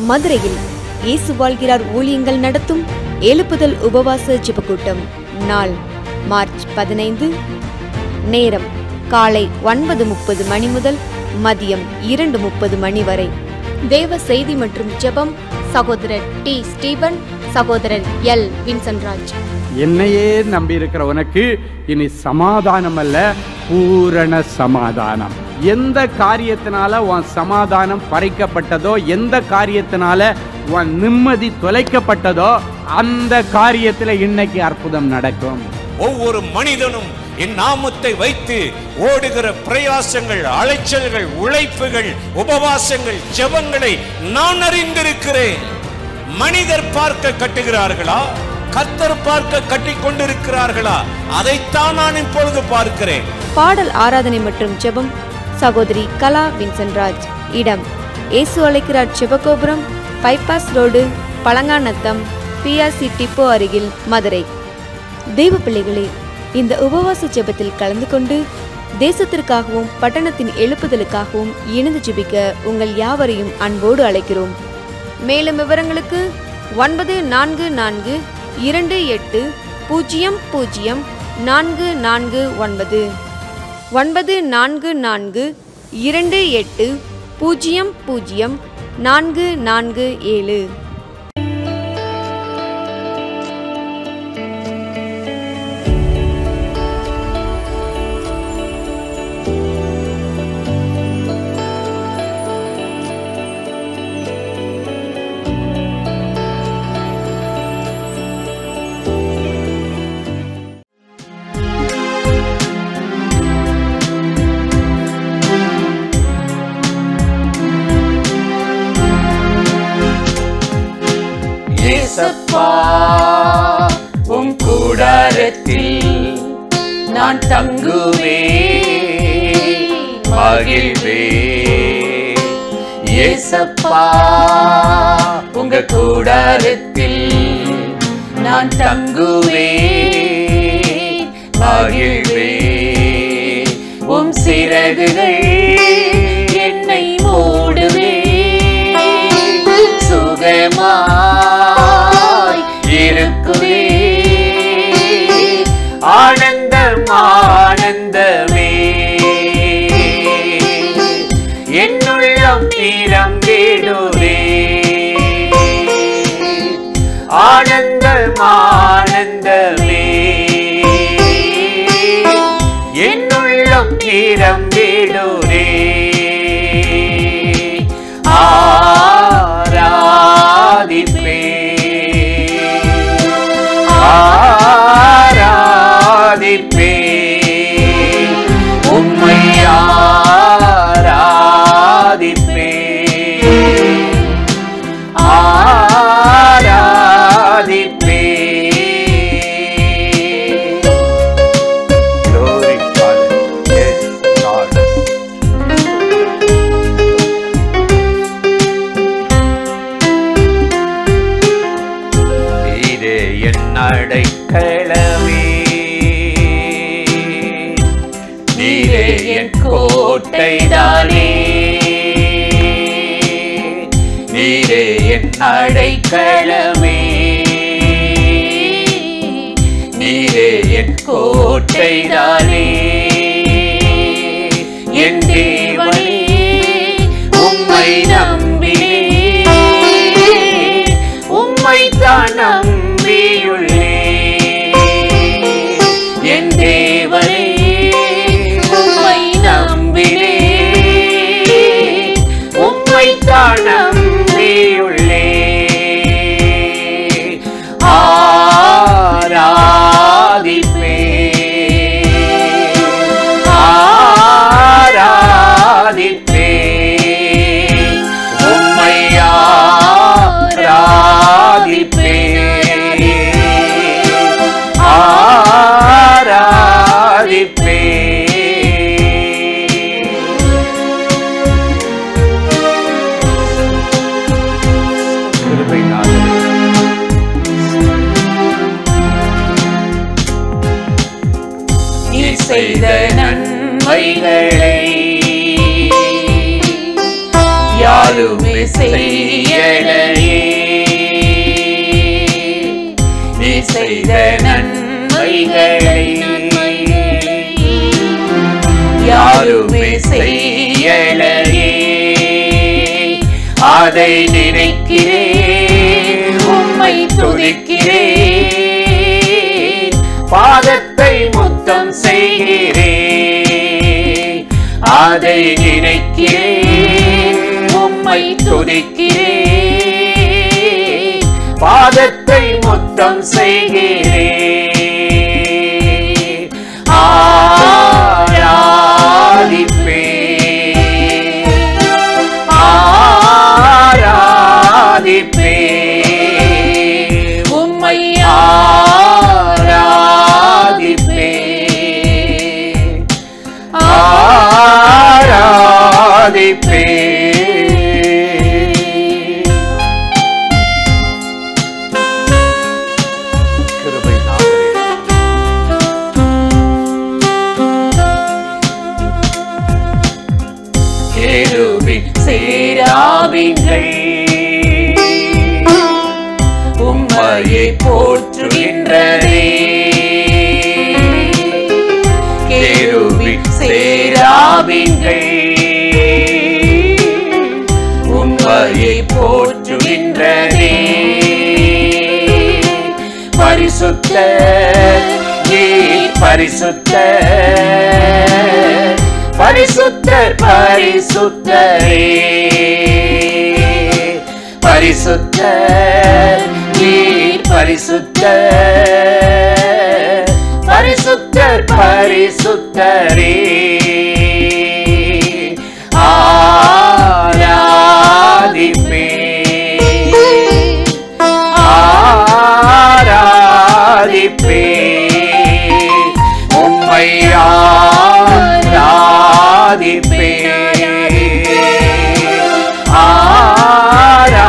மதுரையில் இயேசு வாழ்கிறார் ஊழியங்கள் நடத்தும் எழுப்புதல் உபவாச ஜெபக்கூட்டம். நாள் மார்ச் 15. நேரம் காலை 9:30 மணி முதல் மதியம் 2:30 மணி வரை. தேவ செய்தி மற்றும் ஜெபம் சகோதரர் டி. ஸ்டீபன், சகோதரர் எல். வின்சன்ராஜ். என்னையே நம்பி இருக்கிற உனக்கு இனி சமாதானம் அல்ல, பூரண சமாதானம். எந்த காரியத்தினால உன் சமாதானம் பறிக்கப்பட்டதோ, எந்த காரியத்தினால உன் நிம்மதி தொலைக்கப்பட்டதோ, அந்த காரியத்தில் இன்னைக்கு அற்புதம் நடக்கும். ஒவ்வொரு மனிதனும் என் நாமத்தை வைத்து ஓடுகிற பிரயாசங்கள், அலைச்சல்கள், உழைப்புகள், உபவாசங்கள், ஜெபங்களை நான் அறிந்திருக்கிறேன். மனிதர் பார்க்க கட்டுகிறார்களா, கர்த்தர் பார்க்க கட்டிக் கொண்டிருக்கிறார்களா? அதைத்தான் நான் இப்பொழுது பார்க்கிறேன். பாடல் ஆராதனை மற்றும் ஜெபம் சகோதரி கலா வின்சன்ராஜ். இடம் இயேசு அழைக்கிறார் Jebagopuram, bypass road, Palanganatham, PRC depot அருகில், மதுரை. தெய்வ பிள்ளைகளே, இந்த உபவாச ஜெபத்தில் கலந்து கொண்டு தேசத்திற்காகவும் பட்டணத்தின் எழுப்புதலுக்காகவும் இணைந்து ஜெபிக்க உங்கள் யாவரையும் அன்போடு அழைக்கிறோம். மேலும் விவரங்களுக்கு 9442800449 9442800447. ஏசப்பா, உம் கூடாரத்தில் நான் தங்குவேன், மகிழ்வேன். ஏசப்பா, உங்க கூடாரத்தில் நான் தங்குவேன், மகிழ்வேன். உம் சிறகுகள் என்னை மூடுவே, சுகமாய் இருக்குவே. ஆனந்தம் ஆனந்தமே, என்னுள்ளம் நிரம்பிடுவே. ஆனந்தம் ஆனந்தமே, என்னுள்ளம் நிரம்பிடுவே. ஆராதிப்பே, ஆராதிப்பே, உம்மை ஆராதிப்பே, ஆராதிப்பே. Glory Father, yes Lord. அடைக்கலமே, நீரே என் கோட்டைதானே, நீரே என் அடைக்கலமே, நீரே என் கோட்டைதானே. என் தேவனே, உம்மை நம்பினேன், உம்மை தான் நம்பியுள்ளே. என் தேவனே, உம்மை நம்பினேன், உம்மை தான் நம்பியுள்ளே. ஆராதிப்பே, ஆராதிப்பே, உம்மை ஆராதிப்பே, ஆராதிப்பே. நீ செய்த நன்மைகளை யாருமே செய்யலை, செய்த நன்மைகளை யாருமே செய்யலையே. அதை நினைக்கிறேன், உம்மை துதிக்கிறேன், பாதத்தை முத்தம் செய்கிறேன். அதை நினைக்கிறேன், உம்மை துதிக்கிறேன், பாதத்தை முத்தம் செய்கிறேன். ஆராதிப்பேன், ஆராதிப்பேன், உம்மை ஆராதிப்பேன், ஆராதிப்பேன். கிருபை நாதரே, கேருபீன் சேராபீன்கள் உம்மையை போற்றுகின்றதே. கேருபீன் சேராபீன்கள் உம்மையை போற்றுகின்றதே. பரிசுத்தர் நீர் பரிசுத்தர், பரிசுத்தர் பரிசுத்தரே. பரிசுத்தர் நீர் பரிசுத்தர், பரிசுத்தர் பரிசுத்தரே. ஆராதிப்பேன், ஆராதிப்பேன், உம்மை ஆராதிப்பேன், ஆராதிப்பேன்,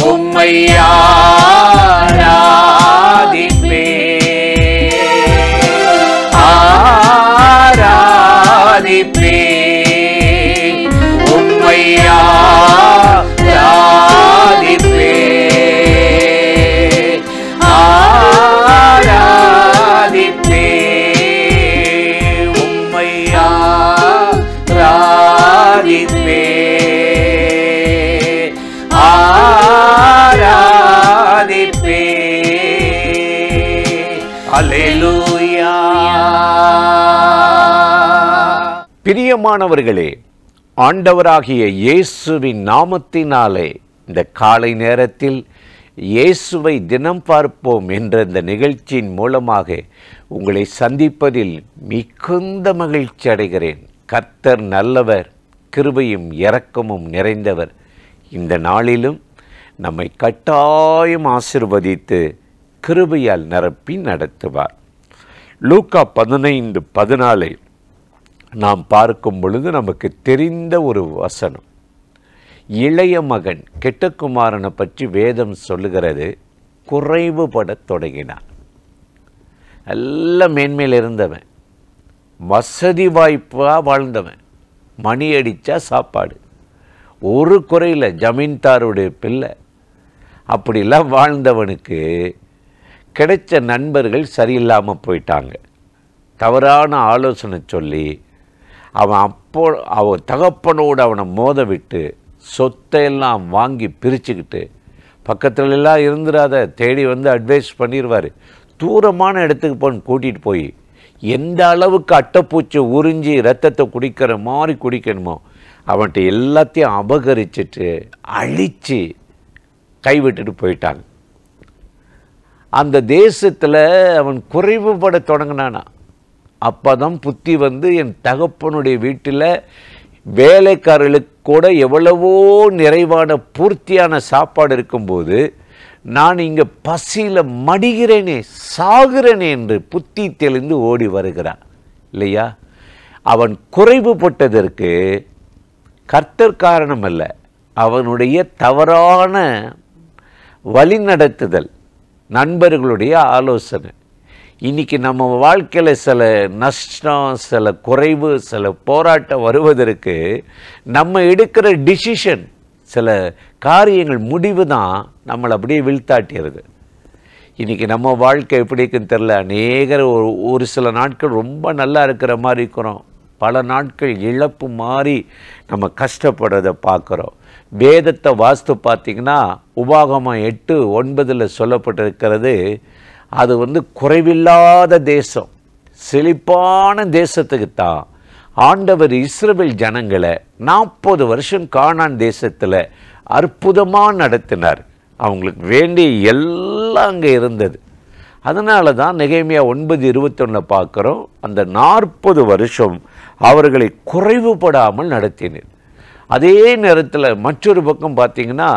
உம்மை ஆராதிப்பேன், ஆராதிப்பேன், உம்மை ஆராதிப்பேன், ஆராதிப்பேன், உம்மை ஆராதிப்பேன், ஆராதிப்பேன். அல்லேலூயா. பிரியமானவர்களே, ஆண்டவராகிய இயேசுவின் நாமத்தினாலே இந்த காலை நேரத்தில் இயேசுவை தினம் பார்ப்போம் என்ற இந்த நிகழ்ச்சியின் மூலமாக உங்களை சந்திப்பதில் மிகுந்த மகிழ்ச்சி அடைகிறேன். கர்த்தர் நல்லவர், கிருபையும் இரக்கமும் நிறைந்தவர். இந்த நாளிலும் நம்மை கட்டாயம் ஆசீர்வதித்து கிருபையால் நிரப்பி நடத்துவார். லூக்கா 15:14 நாம் பார்க்கும் பொழுது நமக்கு தெரிந்த ஒரு வசனம். இளைய மகன் கெட்டகுமாரனை பற்றி வேதம் சொல்லுகிறது. குறைவுபடத் தொடங்கினான். நல்ல மேன்மையில் இருந்தவன், வசதி வாய்ப்பாக வாழ்ந்தவன், மணி அடித்தா சாப்பாடு, ஒரு குறையில் ஜமீன்தாருடைய பிள்ளை, அப்படிலாம் வாழ்ந்தவனுக்கு கிடைச்ச நண்பர்கள் சரியில்லாமல் போயிட்டாங்க. தவறான ஆலோசனை சொல்லி அவன் தகப்பனோடு அவனை மோத விட்டு சொத்தையெல்லாம் வாங்கி பிரிச்சுக்கிட்டு, பக்கத்துலலாம் இருந்துடாத, தேடி வந்து அட்வைஸ் பண்ணிடுவார். தூரமான இடத்துக்கு கூட்டிகிட்டு போய் எந்த அளவுக்கு அட்டைப்பூச்சி உறிஞ்சி ரத்தத்தை குடிக்கிற மாதிரி குடிக்கணுமோ அவன்கிட்ட எல்லாத்தையும் அபகரிச்சுட்டு அழித்து கைவிட்டுட்டு போயிட்டாங்க. அந்த தேசத்தில் அவன் குறைவுபட தொடங்கினானா. அப்போ தான் புத்தி வந்து, என் தகப்பனுடைய வீட்டில் வேலைக்காரர்களுக்கு கூட எவ்வளவோ நிறைவான பூர்த்தியான சாப்பாடு இருக்கும்போது நான் இங்கே பசியில் மடிகிறேனே, சாகிறேனே என்று புத்தி தெளிந்து ஓடி வருகிறான் இல்லையா. அவன் குறைவுபட்டதற்கு கர்த்தர் காரணம் அல்ல, அவனுடைய தவறான வழிநடத்துதல், நண்பர்களுடைய ஆலோசனை. இன்றைக்கி நம்ம வாழ்க்கையில் சில நஷ்டம், சில குறைவு, சில போராட்டம் வருவதற்கு நம்ம எடுக்கிற டிசிஷன் சில காரியங்கள் முடிவு தான் நம்மளை அப்படியே வீழ்த்தாட்டிடுது. இன்றைக்கி நம்ம வாழ்க்கை எப்படி இருக்குன்னு தெரில. அநேகர் ஒரு சில நாட்கள் ரொம்ப நல்லா இருக்கிற மாதிரி இருக்கிறோம், பல நாட்கள் இழப்பு மாறி நம்ம கஷ்டப்படுறதை பார்க்குறோம். வேதத்தை வாஸ்து பார்த்திங்கன்னா உபாகமம் 8:9 சொல்லப்பட்டிருக்கிறது, அது குறைவில்லாத தேசம், செழிப்பான தேசத்துக்கு தான் ஆண்டவர் இஸ்ரவேல் ஜனங்களை 40 வருஷம் கானான் தேசத்தில் அற்புதமாக நடத்தினார். அவங்களுக்கு வேண்டிய எல்லாம் அங்கே இருந்தது. அதனால தான் நெகேமியா 9:21 பார்க்குறோம், அந்த 40 வருஷம் அவர்களை குறைவுபடாமல் நடத்தினார். அதே நேரத்தில் மற்றொரு பக்கம் பார்த்திங்கன்னா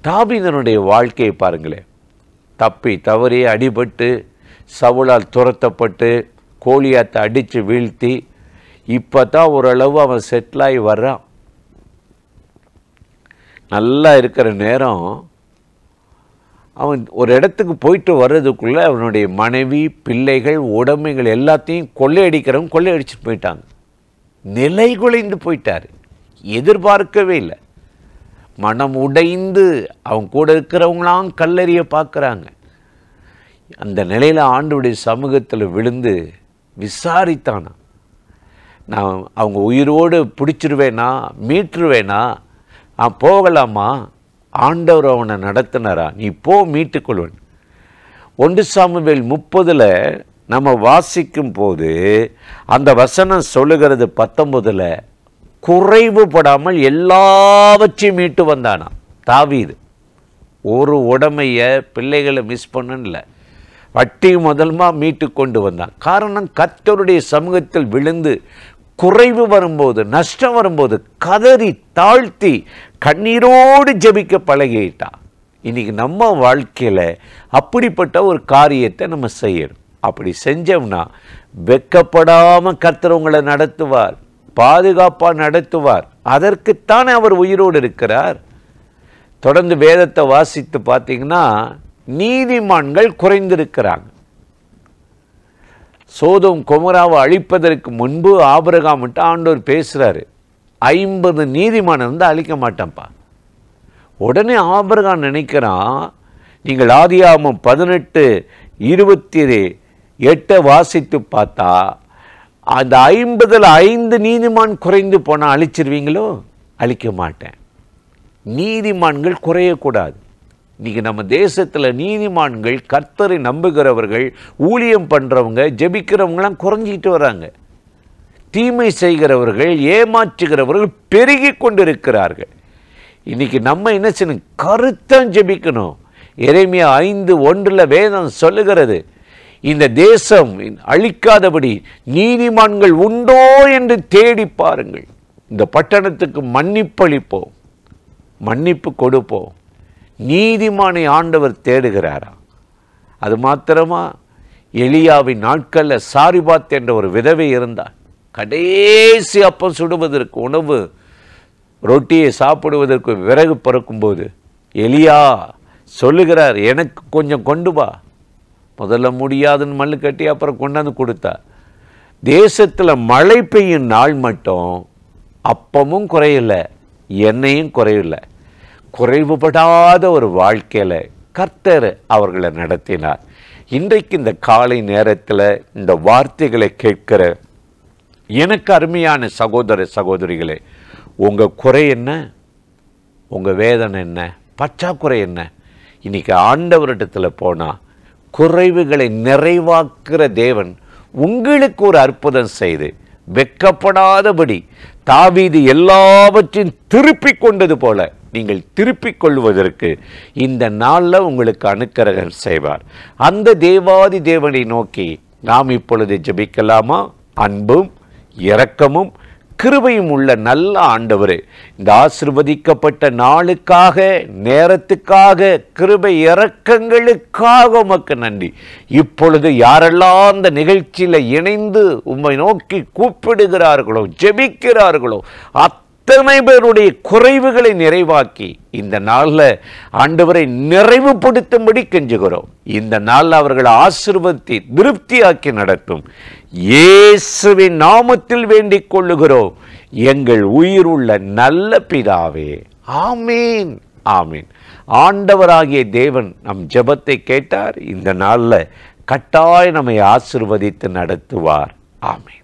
தாவீதனுடைய வாழ்க்கையை பாருங்களேன். தப்பி தவறி அடிபட்டு சவுலால் துரத்தப்பட்டு கோலியாத்தை அடித்து வீழ்த்தி இப்போ தான் ஓரளவு அவன் செட்டிலாகி வர்றான். நல்லா இருக்கிற நேரம் அவன் ஒரு இடத்துக்கு போயிட்டு வர்றதுக்குள்ளே அவனுடைய மனைவி, பிள்ளைகள், உடைமைகள் எல்லாத்தையும் கொள்ளையடிக்கிறவங்க கொள்ளையடிச்சிட்டு போயிட்டாங்க. நிலை குலைந்து போயிட்டார். எதிர்பார்க்கவே இல்லை. மனம் உடைந்து அவங்க கூட இருக்கிறவங்களாம் கல்லறிய பார்க்குறாங்க. அந்த நிலையில் ஆண்டவருடைய சமூகத்தில் விழுந்து விசாரித்தானா, நான் அவங்க உயிரோடு பிடிச்சிருவேனா, மீட்டுருவேனா, போகலாமா? ஆண்டவர் அவனை நடத்தினாரா, நீ போ, மீட்டுக்கொள்வன். 1 சாமுவேல் 30 நம்ம வாசிக்கும் போது அந்த வசனம் சொல்லுகிறது 19 குறைவுபடாமல் எல்லாவற்றையும் மீட்டு வந்தானா தாவீது. ஒரு உடைமையை, பிள்ளைகளை மிஸ் பண்ணல, வட்டி முதல்மா மீட்டு கொண்டு வந்தான். காரணம், கர்த்தருடைய சமூகத்தில் விழுந்து குறைவு வரும்போது, நஷ்டம் வரும்போது கதறி தாழ்த்தி கண்ணீரோடு ஜெபிக்க பழகிட்டான். இன்றைக்கி நம்ம வாழ்க்கையில் அப்படிப்பட்ட ஒரு காரியத்தை நம்ம செய்யணும். அப்படி செஞ்சோம்னா வெட்கப்படாமல் கர்த்தர் உங்களை நடத்துவார், பாதுகாப்பாக நடத்துவார். அதற்குத்தானே அவர் உயிரோடு இருக்கிறார். தொடர்ந்து வேதத்தை வாசித்து பார்த்தீங்கன்னா நீதிமான்கள் குறைந்திருக்கிறாங்க. சோதோம் கொமோராவை அழிப்பதற்கு முன்பு ஆபிரகாம்கிட்ட ஆண்டவர் பேசுகிறாரு, 50 நீதிமான் அழிக்க மாட்டேன்ப்பா. உடனே ஆபிரகாம் நினைக்கிறான், நீங்கள் ஆதியாகமம் 18:28 வாசித்து பார்த்தா அந்த 50ல் 5 நீதிமான் குறைந்து போனால் அழிச்சிருவீங்களோ? அழிக்க மாட்டேன். நீதிமான்கள் குறையக்கூடாது. இன்றைக்கி நம்ம தேசத்தில் நீதிமான்கள், கர்த்தரை நம்புகிறவர்கள், ஊழியம் பண்ணுறவங்க, ஜெபிக்கிறவங்களாம் குறைஞ்சிக்கிட்டு வராங்க. தீமை செய்கிறவர்கள், ஏமாற்றுகிறவர்கள் பெருகி கொண்டிருக்கிறார்கள். இன்றைக்கி நம்ம என்ன செய்யணும்? கருத்தம் ஜெபிக்கணும். எரேமியா 5:1 வேதம் சொல்லுகிறது, இந்த தேசம் அழிக்காதபடி நீதிமான்கள் உண்டோ என்று தேடி பாருங்கள். இந்த பட்டணத்துக்கு மன்னிப்பளிப்போம், மன்னிப்பு கொடுப்போம். நீதிமானை ஆண்டவர் தேடுகிறாரா? அது மாத்திரமா? எலியாவின் நாட்களில் சாரிபாத் என்ற ஒரு விதவை இருந்தார். கடைசி அப்பம் சுடுவதற்கு, உணவு ரொட்டியை சாப்பிடுவதற்கு விறகு பறக்கும்போது எலியா சொல்லுகிறார், எனக்கு கொஞ்சம் கொண்டு வா. முதல்ல முடியாதுன்னு மல்லு கட்டி அப்புறம் கொண்டாந்து கொடுத்தார். தேசத்தில் மழை பெய்யும் நாள் மட்டும் அப்பமும் குறையலை, எண்ணெயும் குறையலை. குறைவுபடாத ஒரு வாழ்க்கையில் கர்த்தர் அவர்களை நடத்தினார். இன்றைக்கு இந்த காலை நேரத்தில் இந்த வார்த்தைகளை கேட்கிற எனக்கு அருமையான சகோதர சகோதரிகளே, உங்கள் குறை என்ன? உங்கள் வேதனை என்ன? பற்றாக்குறை என்ன? இன்றைக்கி ஆண்டவரிடத்தில் போனால் குறைவுகளை நிறைவாக்குற தேவன் உங்களுக்கு ஒரு அற்புதம் செய்து வெட்கப்படாதபடி தாவீது எல்லாவற்றையும் திருப்பிக் கொண்டது போல நீங்கள் திருப்பிக் கொள்வதற்கு இந்த நாளில் உங்களுக்கு அனுக்கிரகம் செய்வார். அந்த தேவாதி தேவனை நோக்கி நாம் இப்பொழுது ஜெபிக்கலாமா? அன்பும் இரக்கமும் கிருபையும் உள்ள நல்ல ஆண்டவரே, இந்த ஆசீர்வதிக்கப்பட்ட நாளுக்காக, நேரத்துக்காக, கிருபை இரக்கங்களுக்காக உமக்கு நன்றி. இப்பொழுது யாரெல்லாம் அந்த நிகழ்ச்சியில் இணைந்து உம்மை நோக்கி கூப்பிடுகிறார்களோ, ஜெபிக்கிறார்களோ, அத்தனை பேருடைய குறைவுகளை நிறைவாக்கி இந்த நாளில் ஆண்டவரை நிறைவுபடுத்தும்படி கெஞ்சுகிறோம். இந்த நாளில் அவர்கள் ஆசீர்வதித்து திருப்தியாக்கி நடத்தும் இயேசுவின் நாமத்தில் வேண்டிக் கொள்ளுகிறோம் எங்கள் உயிருள்ள நல்ல பிதாவே, ஆமீன், ஆமீன். ஆண்டவராகிய தேவன் நம் ஜெபத்தை கேட்டார். இந்த நாளில் கட்டாயம் நம்மை ஆசீர்வதித்து நடத்துவார். ஆமீன்.